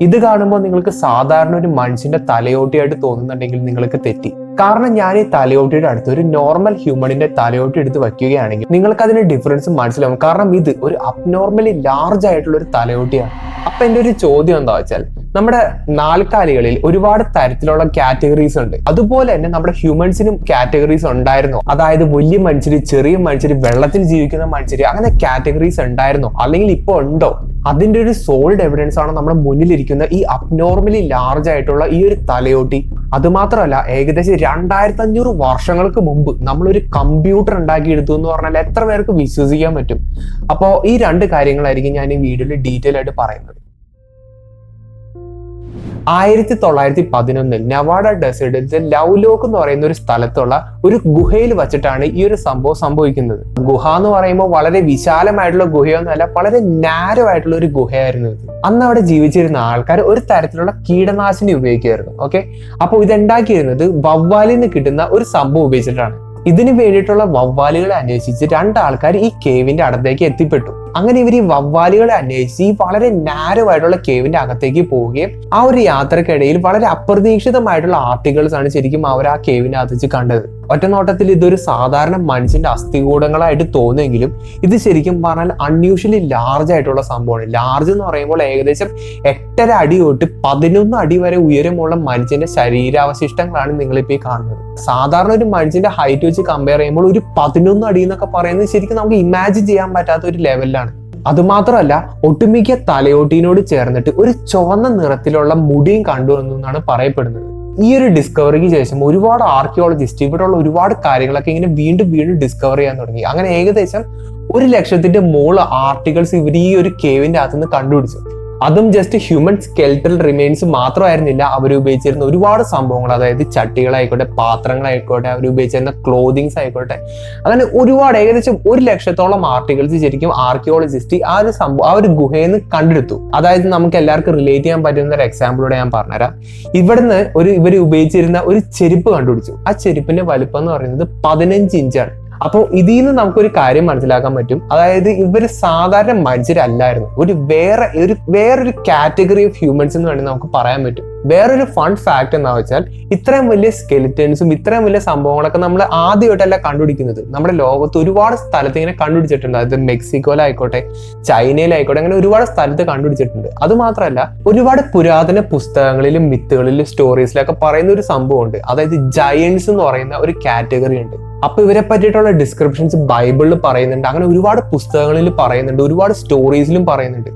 ഇത് കാണുമ്പോൾ നിങ്ങൾക്ക് സാധാരണ ഒരു മനുഷ്യന്റെ തലയോട്ടിയായിട്ട് തോന്നുന്നുണ്ടെങ്കിൽ നിങ്ങൾക്ക് തെറ്റി. കാരണം ഞാൻ ഈ തലയോട്ടിയുടെ അടുത്ത് ഒരു നോർമൽ ഹ്യൂമണിന്റെ തലയോട്ടി എടുത്ത് വയ്ക്കുകയാണെങ്കിൽ നിങ്ങൾക്ക് അതിന്റെ ഡിഫറൻസ് മനസ്സിലാവും. കാരണം ഇത് ഒരു അബ്നോർമലി ലാർജ് ആയിട്ടുള്ള ഒരു തലയോട്ടിയാണ്. അപ്പൊ എന്റെ ഒരു ചോദ്യം എന്താ വെച്ചാൽ, നമ്മുടെ നാൽക്കാലികളിൽ ഒരുപാട് തരത്തിലുള്ള കാറ്റഗറീസ് ഉണ്ട്. അതുപോലെ തന്നെ നമ്മുടെ ഹ്യൂമൻസിനും കാറ്റഗറീസ് ഉണ്ടായിരുന്നു. അതായത് വലിയ മനുഷ്യര്, ചെറിയ മനുഷ്യര്, വെള്ളത്തിൽ ജീവിക്കുന്ന മനുഷ്യര്, അങ്ങനെ കാറ്റഗറീസ് ഉണ്ടായിരുന്നു. അല്ലെങ്കിൽ ഇപ്പൊ ഉണ്ടോ? അതിന്റെ ഒരു സോളിഡ് എവിഡൻസ് ആണ് നമ്മുടെ മുന്നിലിരിക്കുന്ന ഈ അബ്നോർമലി ലാർജ് ആയിട്ടുള്ള ഈ ഒരു തലയോട്ടി. അത് മാത്രമല്ല, ഏകദേശം 2500 വർഷങ്ങൾക്ക് മുമ്പ് നമ്മളൊരു കമ്പ്യൂട്ടർ ഉണ്ടാക്കിയെടുത്തു എന്ന് പറഞ്ഞാൽ എത്ര പേർക്ക് വിശ്വസിക്കാൻ പറ്റും? അപ്പോൾ ഈ രണ്ട് കാര്യങ്ങളായിരിക്കും ഞാൻ ഈ വീഡിയോയിൽ ഡീറ്റെയിൽ ആയിട്ട് പറയുന്നത്. 1911 നവാഡ ഡെസേർട്ടിലെ ലൗലോക്ക് എന്ന് പറയുന്ന ഒരു സ്ഥലത്തുള്ള ഒരു ഗുഹയിൽ വെച്ചിട്ടാണ് ഈ ഒരു സംഭവം സംഭവിക്കുന്നത്. ഗുഹ എന്ന് പറയുമ്പോൾ വളരെ വിശാലമായിട്ടുള്ള ഗുഹയൊന്നുമല്ല, വളരെ നാരോ ആയിട്ടുള്ള ഒരു ഗുഹയായിരുന്നു ഇത്. അന്ന് അവിടെ ജീവിച്ചിരുന്ന ആൾക്കാർ ഒരു തരത്തിലുള്ള കീടനാശിനി ഉപയോഗിക്കുമായിരുന്നു. ഓക്കെ, അപ്പോൾ ഇതുണ്ടാക്കിയിരുന്നത് വവ്വാലിൽ നിന്ന് കിട്ടുന്ന ഒരു സംഭവം ഉപയോഗിച്ചിട്ടാണ്. ഇതിന് വേണ്ടിയിട്ടുള്ള വവ്വാലുകളെ അന്വേഷിച്ച് 2 ആൾക്കാർ ഈ കേവിന്റെ അടുത്തേക്ക് എത്തിപ്പെട്ടു. അങ്ങനെ ഇവർ ഈ വവ്വാലുകളെ അന്വേഷിച്ച് ഈ വളരെ നാരോ ആയിട്ടുള്ള കേവിന്റെ അകത്തേക്ക് പോവുകയും ആ ഒരു യാത്രക്കിടയിൽ വളരെ അപ്രതീക്ഷിതമായിട്ടുള്ള ആർട്ടിക്കിൾസ് ആണ് ശരിക്കും അവർ ആ കേവിന്റെ അകത്ത് കണ്ടത്. ഒറ്റ നോട്ടത്തിൽ ഇതൊരു സാധാരണ മനുഷ്യന്റെ അസ്ഥികൂടങ്ങളായിട്ട് തോന്നുമെങ്കിലും ഇത് ശരിക്കും പറഞ്ഞാൽ അൺയൂഷ്വലി ലാർജ് ആയിട്ടുള്ള സംഭവമാണ്. ലാർജ് എന്ന് പറയുമ്പോൾ ഏകദേശം 8.5 അടി തൊട്ട് 11 അടി വരെ ഉയരമുള്ള മനുഷ്യന്റെ ശരീരാവശിഷ്ടങ്ങളാണ് നിങ്ങളിപ്പോൾ ഈ കാണുന്നത്. സാധാരണ ഒരു മനുഷ്യന്റെ ഹൈറ്റ് വെച്ച് കമ്പയർ ചെയ്യുമ്പോൾ ഒരു 11 അടി എന്നൊക്കെ പറയുന്നത് ശരിക്കും നമുക്ക് ഇമാജിൻ ചെയ്യാൻ പറ്റാത്ത ഒരു ലെവലിലാണ്. അതുമാത്രമല്ല, ഒട്ടുമിക്ക തലയോട്ടിനോട് ചേർന്നിട്ട് ഒരു ചുവന്ന നിറത്തിലുള്ള മുടിയും കണ്ടുവെന്നാണ് പറയപ്പെടുന്നത്. ഈ ഒരു ഡിസ്കവറിക്ക് ശേഷം ഒരുപാട് ആർക്കിയോളജിസ്റ്റ് ഇവിടെയുള്ള ഒരുപാട് കാര്യങ്ങളൊക്കെ ഇങ്ങനെ വീണ്ടും ഡിസ്കവർ ചെയ്യാൻ തുടങ്ങി. അങ്ങനെ ഏകദേശം 100,000 മുകളിൽ ആർട്ടിക്കിൾസ് ഇവർ ഈ ഒരു കേവിന്റെ അകത്തുനിന്ന് കണ്ടുപിടിച്ചു. അതും ജസ്റ്റ് ഹ്യൂമൻ സ്കെൽറ്റൽ റിമെയിൻസ് മാത്രമായിരുന്നില്ല അവർ ഉപയോഗിച്ചിരുന്ന ഒരുപാട് സംഭവങ്ങൾ. അതായത് ചട്ടികളായിക്കോട്ടെ, പാത്രങ്ങളായിക്കോട്ടെ, അവർ ഉപയോഗിച്ചിരുന്ന ക്ലോതിങ്സ് ആയിക്കോട്ടെ, അങ്ങനെ ഒരുപാട് ഏകദേശം 100,000-ഓളം ആർട്ടിക്കിൾസ് ശരിക്കും ആർക്കിയോളജിസ്റ്റ് ആ ഒരു ഗുഹയിൽ നിന്ന് കണ്ടെടുത്തു. അതായത് നമുക്ക് എല്ലാവർക്കും റിലേറ്റ് ചെയ്യാൻ പറ്റുന്ന ഒരു എക്സാമ്പിളോടെ ഞാൻ പറഞ്ഞുതരാം. ഇവിടുന്ന് ഇവർ ഉപയോഗിച്ചിരുന്ന ഒരു ചെരുപ്പ് കണ്ടുപിടിച്ചു. ആ ചെരുപ്പിന്റെ വലുപ്പം എന്ന് പറയുന്നത് 15 ഇഞ്ചാണ്. അപ്പോൾ ഇതിൽ നിന്ന് നമുക്കൊരു കാര്യം മനസ്സിലാക്കാൻ പറ്റും. അതായത് ഇവർ സാധാരണ മനുഷ്യരല്ലായിരുന്നു, വേറൊരു കാറ്റഗറി ഓഫ് ഹ്യൂമൻസ് എന്ന് വേണമെങ്കിൽ നമുക്ക് പറയാൻ പറ്റും. വേറൊരു ഫൺ ഫാക്ട് എന്താ വെച്ചാൽ, ഇത്രയും വലിയ സ്കെലിറ്റൻസും ഇത്രയും വലിയ സംഭവങ്ങളൊക്കെ നമ്മൾ ആദ്യമായിട്ടല്ല കണ്ടുപിടിക്കുന്നത്. നമ്മുടെ ലോകത്ത് ഒരുപാട് സ്ഥലത്ത് ഇങ്ങനെ കണ്ടുപിടിച്ചിട്ടുണ്ട്. അതായത് മെക്സിക്കോയിലായിക്കോട്ടെ, ചൈനയിലായിക്കോട്ടെ, അങ്ങനെ ഒരുപാട് സ്ഥലത്ത് കണ്ടുപിടിച്ചിട്ടുണ്ട്. അത് മാത്രമല്ല, ഒരുപാട് പുരാതന പുസ്തകങ്ങളിലും മിത്തുകളിലും സ്റ്റോറീസിലൊക്കെ പറയുന്ന ഒരു സംഭവമുണ്ട്. അതായത് ജയന്റ്സ് എന്ന് പറയുന്ന ഒരു കാറ്റഗറി ഉണ്ട്. അപ്പൊ ഇവരെ പറ്റിയിട്ടുള്ള ഡിസ്ക്രിപ്ഷൻസ് ബൈബിളിൽ പറയുന്നുണ്ട്, അങ്ങനെ ഒരുപാട് പുസ്തകങ്ങളിൽ പറയുന്നുണ്ട്, ഒരുപാട് സ്റ്റോറീസിലും പറയുന്നുണ്ട്.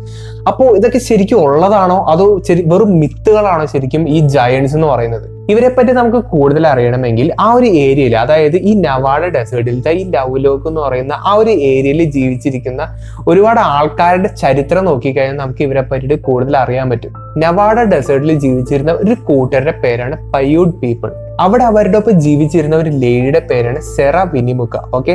അപ്പോൾ ഇതൊക്കെ ശരിക്കും ഉള്ളതാണോ അതോ വെറും മിത്തുകളാണോ ശരിക്കും ഈ ജയന്റ്സ് എന്ന് പറയുന്നത്? ഇവരെ പറ്റി നമുക്ക് കൂടുതൽ അറിയണമെങ്കിൽ ആ ഒരു ഏരിയയിൽ, അതായത് ഈ നവാഡ ഡെസേർട്ടിലത്തെ ഈ ലൗലോക്ക് എന്ന് പറയുന്ന ആ ഒരു ഏരിയയിൽ ജീവിച്ചിരിക്കുന്ന ഒരുപാട് ആൾക്കാരുടെ ചരിത്രം നോക്കിക്കഴിഞ്ഞാൽ നമുക്ക് ഇവരെ പറ്റിയിട്ട് കൂടുതൽ അറിയാൻ പറ്റും. നവാഡ ഡെസേർട്ടിൽ ജീവിച്ചിരുന്ന ഒരു കൂട്ടരുടെ പേരാണ് പയൂഡ് പീപ്പിൾ. അവിടെ അവരുടെ ഒപ്പം ജീവിച്ചിരുന്ന ഒരു ലേഡിയുടെ പേരാണ് സെറ വിനിമുക്ക. ഓക്കെ,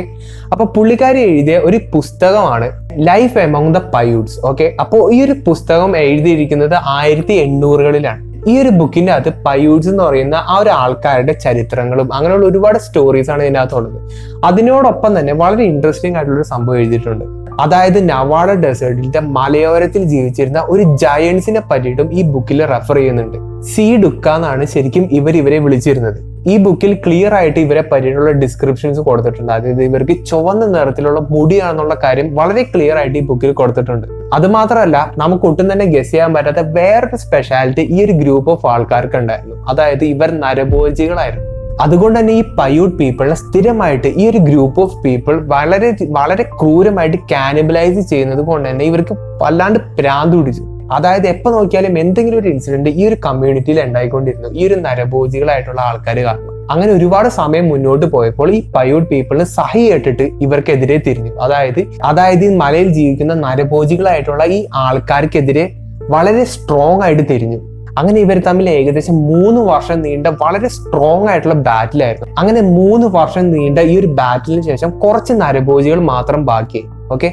അപ്പൊ പുള്ളിക്കാരി എഴുതിയ ഒരു പുസ്തകമാണ് ലൈഫ് എമോങ് ദ പയൂഡ്സ്. ഓക്കെ, അപ്പോൾ ഈ ഒരു പുസ്തകം എഴുതിയിരിക്കുന്നത് 1800-കളിലാണ്. ഈ ഒരു ബുക്കിന്റെ അകത്ത് പയൂഡ്സ് എന്ന് പറയുന്ന ആ ഒരു ആൾക്കാരുടെ ചരിത്രങ്ങളും അങ്ങനെയുള്ള ഒരുപാട് സ്റ്റോറീസ് ആണ് ഇതിനകത്തുള്ളത്. അതിനോടൊപ്പം തന്നെ വളരെ ഇൻട്രസ്റ്റിംഗ് ആയിട്ടുള്ളൊരു സംഭവം എഴുതിയിട്ടുണ്ട്. അതായത് നവാഡ ഡെസേർട്ടിന്റെ മലയോരത്തിൽ ജീവിച്ചിരുന്ന ഒരു ജയന്റ്സിനെ പറ്റിയിട്ടും ഈ ബുക്കിൽ റെഫർ ചെയ്യുന്നുണ്ട്. സീ ഡുക്ക എന്നാണ് ശരിക്കും ഇവരെ വിളിച്ചിരുന്നത്. ഈ ബുക്കിൽ ക്ലിയർ ആയിട്ട് ഇവരെ പറ്റിയിട്ടുള്ള ഡിസ്ക്രിപ്ഷൻസ് കൊടുത്തിട്ടുണ്ട്. അതായത് ഇവർക്ക് ചുവന്ന നിറത്തിലുള്ള മുടിയാണെന്നുള്ള കാര്യം വളരെ ക്ലിയർ ആയിട്ട് ഈ ബുക്കിൽ കൊടുത്തിട്ടുണ്ട്. അത് മാത്രമല്ല, നമുക്ക് ഒട്ടും തന്നെ ഗസ് ചെയ്യാൻ പറ്റാത്ത വേറൊരു സ്പെഷ്യാലിറ്റി ഈ ഒരു ഗ്രൂപ്പ് ഓഫ് ആൾക്കാർക്ക് ഉണ്ടായിരുന്നു. അതായത് ഇവർ നരഭോജികളായിരുന്നു. അതുകൊണ്ട് തന്നെ ഈ പയൂഡ് പീപ്പിളിനെ സ്ഥിരമായിട്ട് ഈ ഒരു ഗ്രൂപ്പ് ഓഫ് പീപ്പിൾ വളരെ ക്രൂരമായിട്ട് കാനിബലൈസ് ചെയ്യുന്നത് കൊണ്ട് തന്നെ ഇവർക്ക് വല്ലാണ്ട് ഭ്രാന്ത് പിടിച്ചു. അതായത് എപ്പോൾ നോക്കിയാലും എന്തെങ്കിലും ഒരു ഇൻസിഡന്റ് ഈ ഒരു കമ്മ്യൂണിറ്റിയിൽ ഉണ്ടായിക്കൊണ്ടിരുന്നു, ഈ ഒരു നരഭോജികളായിട്ടുള്ള ആൾക്കാർ കാരണം. അങ്ങനെ ഒരുപാട് സമയം മുന്നോട്ട് പോയപ്പോൾ ഈ പയൂഡ് പീപ്പിളിന് സഹി കേട്ടിട്ട് ഇവർക്കെതിരെ തിരിഞ്ഞു. അതായത് ഈ മലയിൽ ജീവിക്കുന്ന നരഭോജികളായിട്ടുള്ള ഈ ആൾക്കാർക്കെതിരെ വളരെ സ്ട്രോങ് ആയിട്ട് തിരിഞ്ഞു. അങ്ങനെ ഇവർ തമ്മിൽ ഏകദേശം 3 വർഷം നീണ്ട വളരെ സ്ട്രോങ് ആയിട്ടുള്ള ബാറ്റിലായിരുന്നു. അങ്ങനെ 3 വർഷം നീണ്ട ഈ ഒരു ബാറ്റിലിന് ശേഷം കുറച്ച് നരഭോജികൾ മാത്രം ബാക്കിയായി. ഓക്കെ,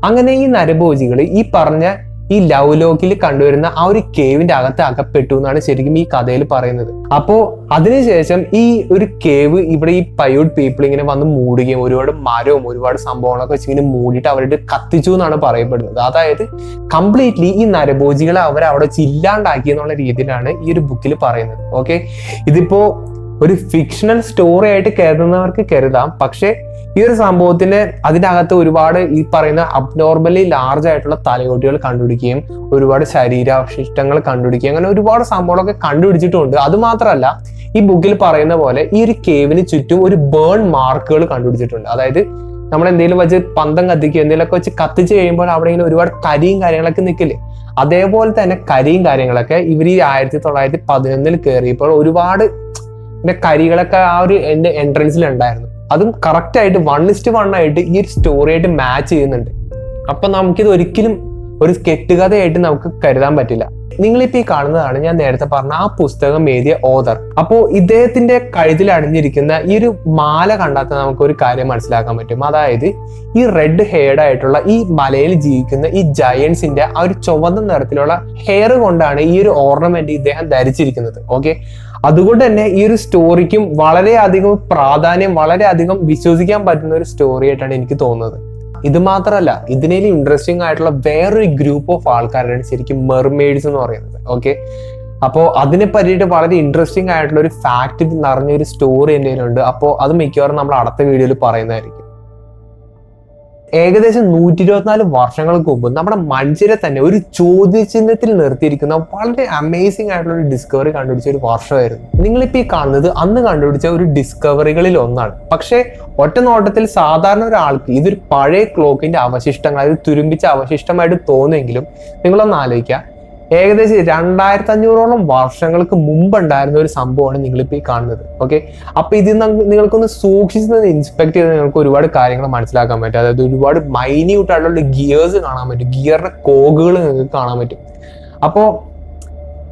അങ്ങനെ ഈ നരഭോജികൾ ഈ പറഞ്ഞ ഈ ലവ് ലോക്കിൽ കണ്ടുവരുന്ന ആ ഒരു കേവിന്റെ അകത്ത് അകപ്പെട്ടു എന്നാണ് ശരിക്കും ഈ കഥയിൽ പറയുന്നത്. അപ്പോ അതിനുശേഷം ഈ ഒരു കേവ് ഇവിടെ ഈ പയോഡ് പീപ്പിൾ ഇങ്ങനെ വന്ന് മൂടുകയും ഒരുപാട് മരവും ഒരുപാട് സംഭവങ്ങളൊക്കെ വെച്ച് ഇങ്ങനെ മൂടിയിട്ട് അവരുടെ കത്തിച്ചു എന്നാണ് പറയപ്പെടുന്നത്. അതായത് കംപ്ലീറ്റ്ലി ഈ നരഭോജികളെ അവർ അവിടെ വെച്ച് ഇല്ലാണ്ടാക്കി എന്നുള്ള രീതിയിലാണ് ഈ ഒരു ബുക്കിൽ പറയുന്നത്. ഓക്കെ, ഇതിപ്പോ ഒരു ഫിക്ഷണൽ സ്റ്റോറി ആയിട്ട് കരുതുന്നവർക്ക് കരുതാം, പക്ഷെ ഈ ഒരു സംഭവത്തിന് അതിൻ്റെ അകത്ത് ഒരുപാട് ഈ പറയുന്ന അബ്നോർമലി ലാർജ് ആയിട്ടുള്ള തലയോട്ടികൾ കണ്ടുപിടിക്കുകയും ഒരുപാട് ശരീരാവശിഷ്ടങ്ങൾ കണ്ടുപിടിക്കുകയും അങ്ങനെ ഒരുപാട് സംഭവങ്ങളൊക്കെ കണ്ടുപിടിച്ചിട്ടുണ്ട്. അത് മാത്രമല്ല ഈ ബുക്കിൽ പറയുന്ന പോലെ ഈ ഒരു കേവിന് ചുറ്റും ഒരു ബേൺ മാർക്കുകൾ കണ്ടുപിടിച്ചിട്ടുണ്ട്. അതായത് നമ്മൾ എന്തെങ്കിലും വെച്ച് പന്തം കത്തിക്കുക എന്തെങ്കിലുമൊക്കെ വെച്ച് കത്തിച്ച് കഴിയുമ്പോൾ അവിടെ ഇങ്ങനെ ഒരുപാട് കരിയും കാര്യങ്ങളൊക്കെ നിൽക്കില്ലേ, അതേപോലെ തന്നെ കരിയും കാര്യങ്ങളൊക്കെ ഇവർ ഈ 1911 കയറിയപ്പോൾ ഒരുപാട് കരികളൊക്കെ ആ ഒരു എൻട്രൻസിൽ ഉണ്ടായിരുന്നു. അതും കറക്റ്റ് ആയിട്ട് 1:1 ആയിട്ട് ഈ ഒരു സ്റ്റോറി ആയിട്ട് മാച്ച് ചെയ്യുന്നുണ്ട്. അപ്പൊ നമുക്കിത് ഒരിക്കലും ഒരു കെട്ടുകഥയായിട്ട് നമുക്ക് കരുതാൻ പറ്റില്ല. നിങ്ങളിപ്പോ ഈ കാണുന്നതാണ് ഞാൻ നേരത്തെ പറഞ്ഞ ആ പുസ്തകം എഴുതിയ ഓതർ. അപ്പോ ഇദ്ദേഹത്തിന്റെ കഴുത്തിൽ അണിഞ്ഞിരിക്കുന്ന ഈ ഒരു മാല കണ്ടാൽ നമുക്ക് ഒരു കാര്യം മനസ്സിലാക്കാൻ പറ്റും. അതായത് ഈ റെഡ് ഹെയർഡ് ആയിട്ടുള്ള ഈ മലയിൽ ജീവിക്കുന്ന ഈ ജയൻസിന്റെ ആ ഒരു ചുവന്ന നിറത്തിലുള്ള ഹെയർ കൊണ്ടാണ് ഈ ഒരു ഓർണമെന്റ് ഇദ്ദേഹം ധരിച്ചിരിക്കുന്നത്. ഓക്കെ, അതുകൊണ്ട് തന്നെ ഈ ഒരു സ്റ്റോറിക്കും വളരെയധികം പ്രാധാന്യം, വളരെയധികം വിശ്വസിക്കാൻ പറ്റുന്ന ഒരു സ്റ്റോറി ആയിട്ടാണ് എനിക്ക് തോന്നുന്നത്. ഇത് മാത്രമല്ല, ഇതിനേലും ഇൻട്രസ്റ്റിംഗ് ആയിട്ടുള്ള വേറൊരു ഗ്രൂപ്പ് ഓഫ് ആൾക്കാരാണ് ശരിക്കും മെർമെയ്ഡ്സ് എന്ന് പറയുന്നത്. ഓക്കെ, അപ്പോൾ അതിനെ പറ്റിയിട്ട് വളരെ ഇൻട്രസ്റ്റിംഗ് ആയിട്ടുള്ള ഒരു ഫാക്ട് നിറഞ്ഞൊരു സ്റ്റോറി എൻ്റെ കയ്യിലുണ്ട്. അപ്പോൾ അത് മിക്കവാറും നമ്മൾ അടുത്ത വീഡിയോയിൽ പറയുന്നതായിരിക്കും. ഏകദേശം 124 വർഷങ്ങൾക്ക് മുമ്പ് നമ്മുടെ മനുഷ്യരെ തന്നെ ഒരു ചോദ്യചിഹ്നത്തിൽ നിർത്തിയിരിക്കുന്ന വളരെ അമേസിംഗ് ആയിട്ടുള്ള ഒരു ഡിസ്കവറി കണ്ടുപിടിച്ച ഒരു വർഷമായിരുന്നു. നിങ്ങളിപ്പോ ഈ കാണുന്നത് അന്ന് കണ്ടുപിടിച്ച ഒരു ഡിസ്കവറികളിൽ ഒന്നാണ്. പക്ഷെ ഒറ്റ നോട്ടത്തിൽ സാധാരണ ഒരാൾക്ക് ഇതൊരു പഴയ ക്ലോക്കിന്റെ അവശിഷ്ടങ്ങൾ, അതായത് തുരുമ്പിച്ച അവശിഷ്ടമായിട്ട് തോന്നുമെങ്കിലും നിങ്ങളൊന്ന് ആലോചിക്കുക, ഏകദേശം 2500ഓളം വർഷങ്ങൾക്ക് മുമ്പ് ഉണ്ടായിരുന്ന ഒരു സംഭവമാണ് നിങ്ങളിപ്പോൾ ഈ കാണുന്നത്. ഓക്കെ, അപ്പൊ ഇതിൽ നിങ്ങൾക്കൊന്ന് സൂക്ഷിച്ച് ഇൻസ്പെക്ട് ചെയ്ത് നിങ്ങൾക്ക് ഒരുപാട് കാര്യങ്ങൾ മനസ്സിലാക്കാൻ പറ്റും. അതായത് ഒരുപാട് മൈന്യൂട്ട് ആയിട്ടുള്ള ഗിയേഴ്സ് കാണാൻ പറ്റും, ഗിയറിന്റെ കോഗുകൾ നിങ്ങൾക്ക് കാണാൻ പറ്റും. അപ്പോ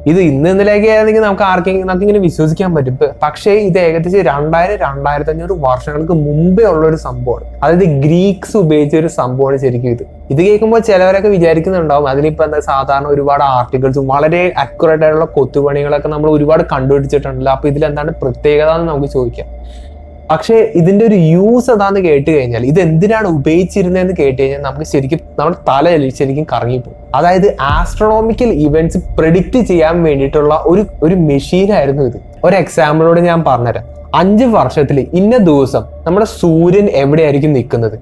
ഇത് ഇന്നലേക്ക് ആയിരുന്നെങ്കിൽ നമുക്ക് ഇങ്ങനെ വിശ്വസിക്കാൻ പറ്റും. പക്ഷേ ഇത് ഏകദേശം 2000-2500 വർഷങ്ങൾക്ക് മുമ്പേ ഉള്ള ഒരു സംഭവമാണ്. അതായത് ഗ്രീക്സ് ഉപയോഗിച്ച ഒരു സംഭവമാണ് ശരിക്കും ഇത്. ഇത് കേൾക്കുമ്പോൾ ചിലവരൊക്കെ വിചാരിക്കുന്നുണ്ടാവും അതിലിപ്പോ എന്താ, സാധാരണ ഒരുപാട് ആർട്ടിക്കിൾസും വളരെ അക്യുറേറ്റ് ആയിട്ടുള്ള കൊത്തുപണികളൊക്കെ നമ്മൾ ഒരുപാട് കണ്ടുപിടിച്ചിട്ടുണ്ടല്ലോ, അപ്പൊ ഇതിലെന്താണ് പ്രത്യേകത എന്ന് നമുക്ക് ചോദിക്കാം. പക്ഷേ ഇതിന്റെ ഒരു യൂസ് എന്താന്ന് കേട്ട് കഴിഞ്ഞാൽ, ഇത് എന്തിനാണ് ഉപയോഗിച്ചിരുന്നതെന്ന് കേട്ട് കഴിഞ്ഞാൽ നമുക്ക് ശരിക്കും നമ്മുടെ തല ശരിക്കും കറങ്ങിപ്പോകും. അതായത് ആസ്ട്രോണോമിക്കൽ ഇവന്റ്സ് പ്രെഡിക്റ്റ് ചെയ്യാൻ വേണ്ടിയിട്ടുള്ള ഒരു മെഷീൻ ആയിരുന്നു ഇത്. ഒരു എക്സാമ്പിളോട് ഞാൻ പറഞ്ഞുതരാം. 5 വർഷത്തിൽ ഇന്ന ദിവസം നമ്മുടെ സൂര്യൻ എവിടെയായിരിക്കും നിൽക്കുന്നത്,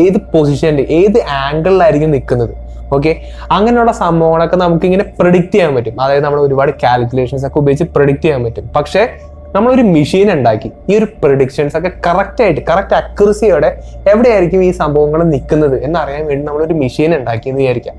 ഏത് പൊസിഷനിൽ, ഏത് ആംഗിളിലായിരിക്കും നിൽക്കുന്നത്. ഓക്കെ, അങ്ങനെയുള്ള സംഭവങ്ങളൊക്കെ നമുക്ക് ഇങ്ങനെ പ്രെഡിക്റ്റ് ചെയ്യാൻ പറ്റും. അതായത് നമ്മൾ ഒരുപാട് കാൽക്കുലേഷൻസ് ഒക്കെ ഉപയോഗിച്ച് പ്രെഡിക്റ്റ് ചെയ്യാൻ പറ്റും. പക്ഷേ നമ്മളൊരു മെഷീൻ ഉണ്ടാക്കി ഈ ഒരു പ്രെഡിക്ഷൻസ് ഒക്കെ കറക്റ്റ് അക്യുറസിയോടെ എവിടെയായിരിക്കും ഈ സംഭവങ്ങൾ നിൽക്കുന്നത് എന്നറിയാൻ വേണ്ടി നമ്മളൊരു മെഷീൻ ഉണ്ടാക്കി എന്ന് വിചാരിക്കാം.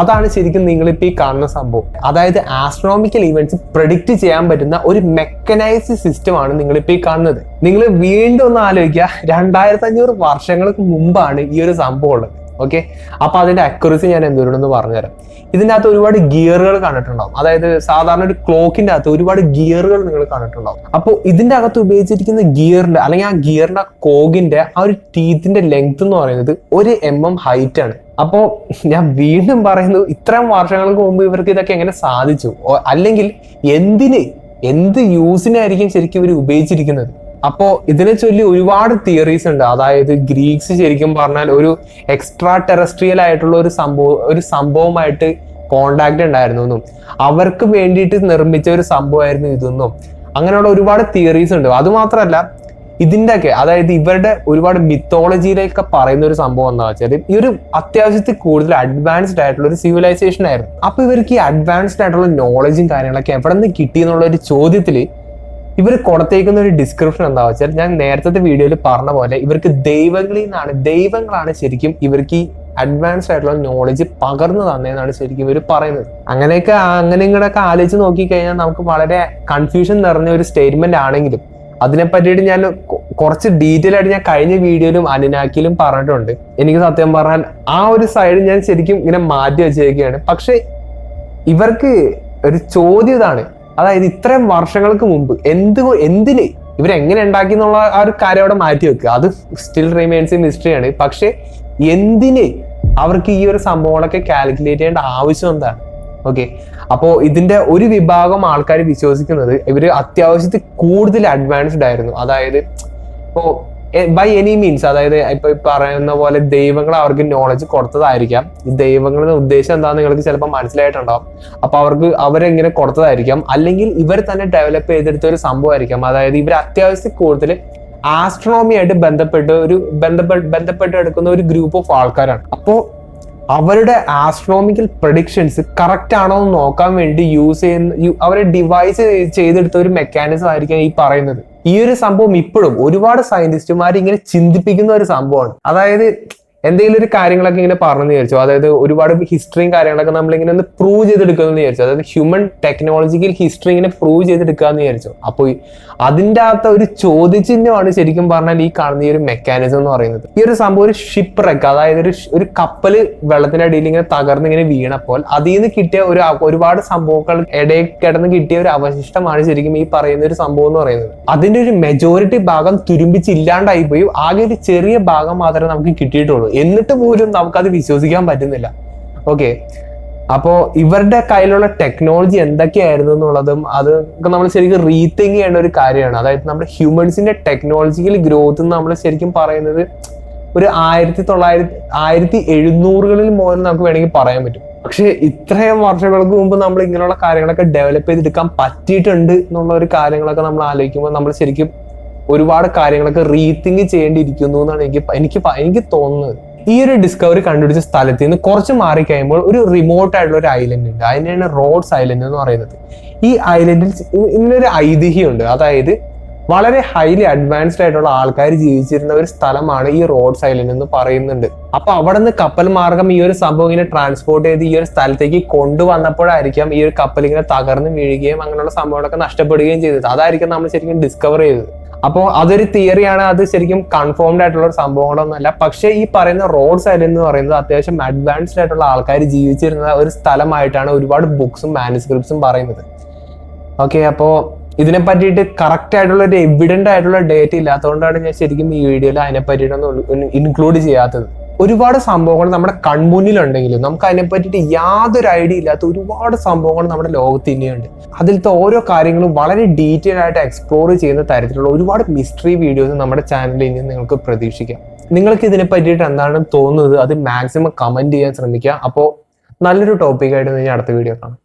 അതാണ് ശരിക്കും നിങ്ങളിപ്പോൾ ഈ കാണുന്ന സംഭവം. അതായത് ആസ്ട്രോണോമിക്കൽ ഇവന്റ്സ് പ്രെഡിക്റ്റ് ചെയ്യാൻ പറ്റുന്ന ഒരു മെക്കനൈസ്ഡ് സിസ്റ്റമാണ് നിങ്ങളിപ്പോൾ ഈ കാണുന്നത്. നിങ്ങൾ വീണ്ടും ഒന്ന് ആലോചിക്കുക, 2500 വർഷങ്ങൾക്ക് മുമ്പാണ് ഈ ഒരു സംഭവം ഉള്ളത്. ഓക്കെ, അപ്പൊ അതിന്റെ അക്യുറസി ഞാൻ എന്തുകൊണ്ടെന്ന് പറഞ്ഞുതരാം. ഇതിൻ്റെ അകത്ത് ഒരുപാട് ഗിയറുകൾ കണ്ടിട്ടുണ്ടാവും. അതായത് സാധാരണ ഒരു ക്ലോക്കിന്റെ അകത്ത് ഒരുപാട് ഗിയറുകൾ നിങ്ങൾ കണ്ടിട്ടുണ്ടാവും. അപ്പോൾ ഇതിന്റെ അകത്ത് ഉപയോഗിച്ചിരിക്കുന്ന ഗിയറിന്റെ അല്ലെങ്കിൽ ആ ഗിയറിന്റെ കോഗിന്റെ ആ ഒരു ടീത്തിന്റെ ലെങ്ത് എന്ന് പറയുന്നത് 1 mm ഹൈറ്റ് ആണ്. അപ്പോ ഞാൻ വീണ്ടും പറയുന്നു, ഇത്രയും വർഷങ്ങൾക്ക് മുമ്പ് ഇവർക്ക് ഇതൊക്കെ എങ്ങനെ സാധിച്ചു, അല്ലെങ്കിൽ എന്ത് യൂസിനായിരിക്കും ശരിക്കും ഇവർ ഉപയോഗിച്ചിരിക്കുന്നത്. അപ്പോ ഇതിനെ ചൊല്ലി ഒരുപാട് തിയറീസ് ഉണ്ട്. അതായത് ഗ്രീക്സ് ശരിക്കും പറഞ്ഞാൽ ഒരു എക്സ്ട്രാ ടെറസ്ട്രിയൽ ആയിട്ടുള്ള ഒരു സംഭവമായിട്ട് കോണ്ടാക്ട് ഉണ്ടായിരുന്നു എന്നും, അവർക്ക് വേണ്ടിയിട്ട് നിർമ്മിച്ച ഒരു സംഭവമായിരുന്നു ഇതെന്നും, അങ്ങനെയുള്ള ഒരുപാട് തിയറീസ് ഉണ്ട്. അതുമാത്രമല്ല ഇതിൻ്റെ ഒക്കെ, അതായത് ഇവരുടെ ഒരുപാട് മിത്തോളജിയിലൊക്കെ പറയുന്ന ഒരു സംഭവം എന്താ വെച്ചാൽ, ഈ ഒരു അത്യാവശ്യത്തിൽ കൂടുതൽ അഡ്വാൻസ്ഡ് ആയിട്ടുള്ള ഒരു സിവിലൈസേഷൻ ആയിരുന്നു. അപ്പൊ ഇവർക്ക് ഈ അഡ്വാൻസ്ഡ് ആയിട്ടുള്ള നോളജും കാര്യങ്ങളൊക്കെ എവിടെ നിന്ന് കിട്ടി എന്നുള്ള ഒരു ചോദ്യത്തില് ഇവർ കൊടുത്തേക്കുന്ന ഒരു ഡിസ്ക്രിപ്ഷൻ എന്താ വെച്ചാൽ, ഞാൻ നേരത്തെ വീഡിയോയിൽ പറഞ്ഞ പോലെ ഇവർക്ക് ദൈവങ്ങളാണ് ശരിക്കും ഇവർക്ക് ഈ അഡ്വാൻസ്ഡ് ആയിട്ടുള്ള നോളജ് പകർന്നു തന്നെന്നാണ് ശരിക്കും ഇവർ പറയുന്നത്. അങ്ങനെ ഇങ്ങനെയൊക്കെ ആലോചിച്ച് നോക്കിക്കഴിഞ്ഞാൽ നമുക്ക് വളരെ കൺഫ്യൂഷൻ നിറഞ്ഞ ഒരു സ്റ്റേറ്റ്മെന്റ് ആണെങ്കിലും അതിനെ പറ്റിയിട്ട് ഞാൻ കുറച്ച് ഡീറ്റെയിൽ ആയിട്ട് ഞാൻ കഴിഞ്ഞ വീഡിയോയിലും അനുനാക്കിലും പറഞ്ഞിട്ടുണ്ട്. എനിക്ക് സത്യം പറഞ്ഞാൽ ആ ഒരു സൈഡ് ഞാൻ ശരിക്കും ഇങ്ങനെ മാറ്റി വെച്ചേക്കുകയാണ്. പക്ഷെ ഇവർക്ക് ഒരു ചോദ്യം ഇതാണ്, അതായത് ഇത്രയും വർഷങ്ങൾക്ക് മുമ്പ് എന്തിന് ഇവരെങ്ങനെ ഉണ്ടാക്കി എന്നുള്ള ആ ഒരു കാര്യം അവിടെ മാറ്റി വെക്കുക, അത് സ്റ്റിൽ റിമെയിൻസ് ഇൻ ഹിസ്റ്ററിയാണ്. പക്ഷെ എന്തിന് അവർക്ക് ഈ ഒരു സംഭവങ്ങളൊക്കെ കാൽക്കുലേറ്റ് ചെയ്യേണ്ട ആവശ്യം എന്താണ്? ഓക്കെ, അപ്പോൾ ഇതിന്റെ ഒരു വിഭാഗം ആൾക്കാർ വിശ്വസിക്കുന്നത് ഇവര് അത്യാവശ്യത്തിൽ കൂടുതൽ അഡ്വാൻസ്ഡ് ആയിരുന്നു. അതായത് ഇപ്പോ ബൈ എനി മീൻസ്, അതായത് ഇപ്പൊ പറയുന്ന പോലെ ദൈവങ്ങൾ അവർക്ക് നോളജ് കൊടുത്തതായിരിക്കാം. ഈ ദൈവങ്ങളുടെ ഉദ്ദേശം എന്താണെന്ന് നിങ്ങൾക്ക് ചിലപ്പോൾ മനസ്സിലായിട്ടുണ്ടാവും. അപ്പൊ അവരെങ്ങനെ കൊടുത്തതായിരിക്കാം, അല്ലെങ്കിൽ ഇവർ തന്നെ ഡെവലപ്പ് ചെയ്തെടുത്ത ഒരു സംഭവമായിരിക്കാം. അതായത് ഇവർ അത്യാവശ്യത്തിൽ കൂടുതൽ ആസ്ട്രോണമി ആയിട്ട് ബന്ധപ്പെട്ട് എടുക്കുന്ന ഒരു ഗ്രൂപ്പ് ഓഫ് ആൾക്കാരാണ്. അപ്പോൾ അവരുടെ ആസ്ട്രോണമിക്കൽ പ്രഡിക്ഷൻസ് കറക്റ്റ് ആണോ എന്ന് നോക്കാൻ വേണ്ടി യൂസ് ചെയ്യുന്ന അവരെ ഡിവൈസ് ചെയ്തെടുത്ത ഒരു മെക്കാനിസം ആയിരിക്കും ഈ പറയുന്നത്. ഈ ഒരു സംഭവം ഇപ്പോഴും ഒരുപാട് സയന്റിസ്റ്റുമാർ ഇങ്ങനെ ചിന്തിപ്പിക്കുന്ന ഒരു സംഭവമാണ്. അതായത് എന്തെങ്കിലും ഒരു കാര്യങ്ങളൊക്കെ ഇങ്ങനെ പറഞ്ഞു വിചാരിച്ചു, അതായത് ഒരുപാട് ഹിസ്റ്ററിയും കാര്യങ്ങളൊക്കെ നമ്മളിങ്ങനെ ഒന്ന് പ്രൂവ് ചെയ്തെടുക്കുന്നു വിചാരിച്ചു. അതായത് ഹ്യൂമൻ ടെക്നോളജിക്കൽ ഹിസ്റ്ററി ഇങ്ങനെ പ്രൂവ് ചെയ്തെടുക്കാന്ന് വിചാരിച്ചു. അപ്പോൾ അതിൻ്റെ അകത്ത് ഒരു ചോദ്യചിഹ്നമാണ് ശരിക്കും പറഞ്ഞാൽ ഈ കാണുന്ന ഈ ഒരു മെക്കാനിസം എന്ന് പറയുന്നത്. ഈ ഒരു സംഭവം ഒരു ഷിപ്പ് റെക്ക്, അതായത് ഒരു കപ്പല് വെള്ളത്തിനടിയിൽ ഇങ്ങനെ തകർന്ന് ഇങ്ങനെ വീണപ്പോൾ അതിൽ നിന്ന് കിട്ടിയ ഒരുപാട് സംഭവങ്ങൾ ഇടയിൽ കിടന്ന് കിട്ടിയ ഒരു അവശിഷ്ടമാണ് ശരിക്കും ഈ പറയുന്ന ഒരു സംഭവം എന്ന് പറയുന്നത്. അതിന്റെ ഒരു മെജോറിറ്റി ഭാഗം തുരുമ്പിച്ചില്ലാണ്ടായി പോയി, ആകെ ഒരു ചെറിയ ഭാഗം മാത്രമേ നമുക്ക് കിട്ടിയിട്ടുള്ളൂ. എന്നിട്ട് പോലും നമുക്കത് വിശ്വസിക്കാൻ പറ്റുന്നില്ല. ഓക്കെ, അപ്പോ ഇവരുടെ കയ്യിലുള്ള ടെക്നോളജി എന്തൊക്കെയായിരുന്നു എന്നുള്ളതും അത് നമ്മൾ ശരിക്കും റീതിങ്ക് ചെയ്യേണ്ട ഒരു കാര്യമാണ്. അതായത് നമ്മുടെ ഹ്യൂമൻസിന്റെ ടെക്നോളജിക്കൽ ഗ്രോത്ത് നമ്മൾ ശരിക്കും പറയുന്നത് ഒരു 1700-കളിൽ മുതൽ നമുക്ക് വേണമെങ്കിൽ പറയാൻ പറ്റും. പക്ഷെ ഇത്രയും വർഷങ്ങൾക്ക് മുമ്പ് നമ്മൾ ഇങ്ങനെയുള്ള കാര്യങ്ങളൊക്കെ ഡെവലപ്പ് ചെയ്തെടുക്കാൻ പറ്റിയിട്ടുണ്ട് എന്നുള്ള ഒരു കാര്യങ്ങളൊക്കെ നമ്മൾ ആലോചിക്കുമ്പോൾ നമ്മൾ ശരിക്കും ഒരുപാട് കാര്യങ്ങളൊക്കെ റീതിങ്ക് ചെയ്യേണ്ടിയിരിക്കുന്നു എന്നാണ് എനിക്ക് തോന്നുന്നത്. ഈ ഒരു ഡിസ്കവറി കണ്ടുപിടിച്ച സ്ഥലത്ത് നിന്ന് കുറച്ച് മാറി കഴിയുമ്പോൾ ഒരു റിമോട്ട് ആയിട്ടുള്ള ഒരു ഐലൻഡ് ഉണ്ട്. അതിനാണ് റോഡ്സ് ഐലൻഡ് എന്ന് പറയുന്നത്. ഈ ഐലൻഡിൽ ഇങ്ങനൊരു ഐതിഹ്യമുണ്ട്. അതായത് വളരെ ഹൈലി അഡ്വാൻസ്ഡ് ആയിട്ടുള്ള ആൾക്കാർ ജീവിച്ചിരുന്ന ഒരു സ്ഥലമാണ് ഈ റോഡ്സ് ഐലൻഡ് എന്ന് പറയുന്നുണ്ട്. അപ്പൊ അവിടെ നിന്ന് കപ്പൽ മാർഗം ഈ ഒരു സംഭവം ഇങ്ങനെ ട്രാൻസ്പോർട്ട് ചെയ്ത് ഈ ഒരു സ്ഥലത്തേക്ക് കൊണ്ടുവന്നപ്പോഴായിരിക്കാം ഈ ഒരു കപ്പൽ ഇങ്ങനെ തകർന്ന് വീഴുകയും അങ്ങനെയുള്ള സംഭവങ്ങളൊക്കെ നഷ്ടപ്പെടുകയും ചെയ്തത്. അതായിരിക്കും നമ്മൾ ശരിക്കും ഡിസ്കവർ ചെയ്തത്. അപ്പോൾ അതൊരു തിയറിയാണ്, അത് ശരിക്കും കൺഫേംഡ് ആയിട്ടുള്ള ഒരു സംഭവങ്ങളൊന്നുമല്ല. പക്ഷേ ഈ പറയുന്ന റോഡ്സ് ഐലൻഡ് എന്ന് പറയുന്നത് അത്യാവശ്യം അഡ്വാൻസ്ഡ് ആയിട്ടുള്ള ആൾക്കാർ ജീവിച്ചിരുന്ന ഒരു സ്ഥലമായിട്ടാണ് ഒരുപാട് ബുക്സും മാനുസ്ക്രിപ്റ്റ്സും പറയുന്നത്. ഓക്കെ, അപ്പോൾ ഇതിനെ പറ്റിയിട്ട് കറക്റ്റ് ആയിട്ടുള്ള ഒരു എവിഡന്റ് ആയിട്ടുള്ള ഡേറ്റ ഇല്ലാത്തതുകൊണ്ടാണ് ഞാൻ ശരിക്കും ഈ വീഡിയോയിൽ അതിനെ പറ്റിയിട്ടൊന്നും ഇൻക്ലൂഡ് ചെയ്യാത്തത്. ഒരുപാട് സംഭവങ്ങൾ നമ്മുടെ കൺമുന്നിലുണ്ടെങ്കിലും നമുക്ക് അതിനെ പറ്റിയിട്ട് യാതൊരു ഐഡിയ ഇല്ലാത്ത ഒരുപാട് സംഭവങ്ങൾ നമ്മുടെ ലോകത്ത് ഇനിയുണ്ട്. അതിലത്തെ ഓരോ കാര്യങ്ങളും വളരെ ഡീറ്റെയിൽ ആയിട്ട് എക്സ്പ്ലോർ ചെയ്യുന്ന തരത്തിലുള്ള ഒരുപാട് മിസ്റ്ററി വീഡിയോസ് നമ്മുടെ ചാനലിൽ ഇനി നിങ്ങൾക്ക് പ്രതീക്ഷിക്കാം. നിങ്ങൾക്ക് ഇതിനെ പറ്റിയിട്ട് എന്താണെന്ന് തോന്നുന്നത് അത് മാക്സിമം കമന്റ് ചെയ്യാൻ ശ്രമിക്കുക. അപ്പോൾ നല്ലൊരു ടോപ്പിക്കായിട്ട് ഞാൻ അടുത്ത വീഡിയോ കാണാം.